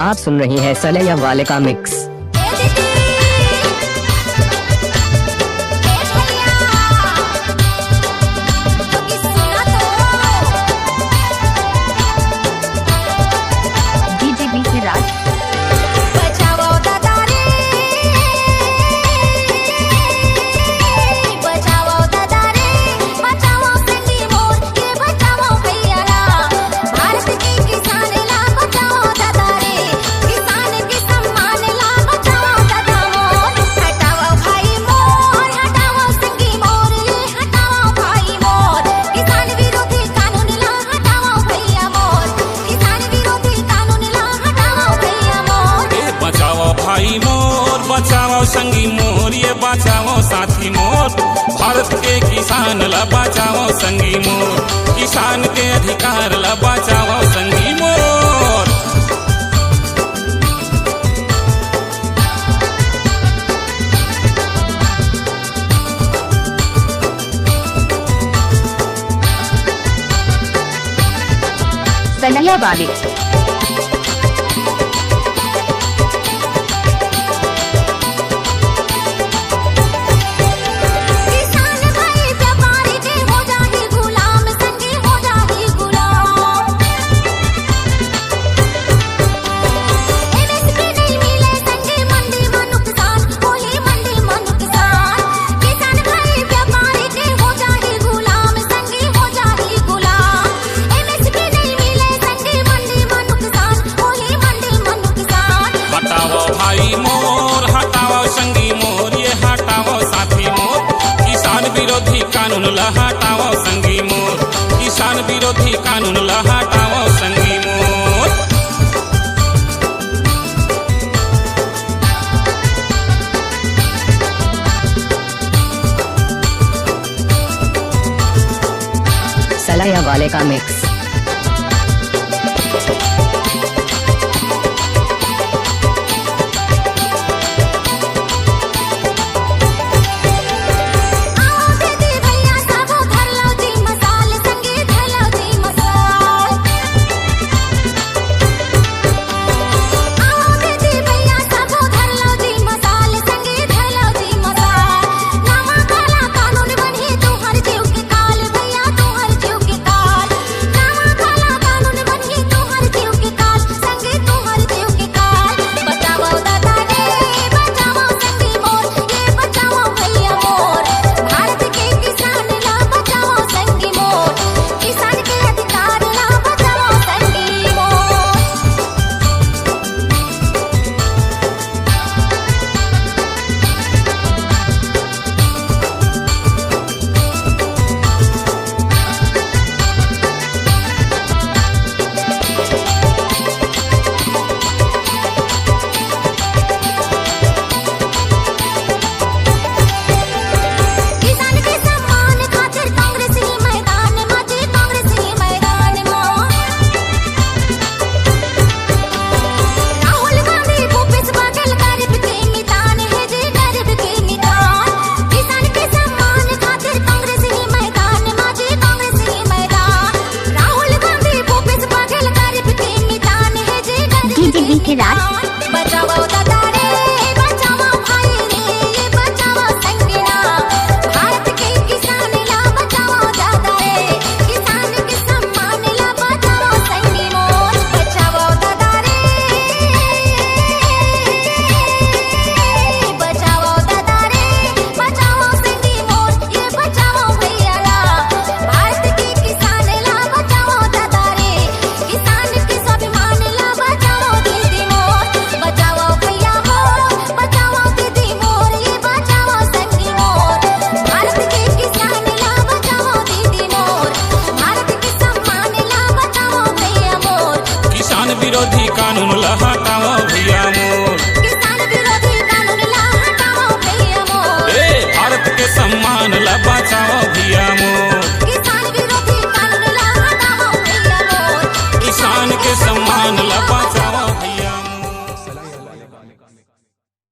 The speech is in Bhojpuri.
आप सुन रही हैं सलैया वाले का मिक्स। भाई मोर बचाओ संगी मोर, ये बचाओ साथी मोर, भारत के किसान ला बचाओ संगी मोर, किसान के अधिकार ला बचाओ संगी मोर। सलैया वाले भाई मोर हटाओ संगी मोर, ये हटाओ साथी मोर, किसान विरोधी कानून ला हटाओ संगी मोर, किसान विरोधी कानून ला हटाओ संगी मोर। सलैया वाले का मिक्स।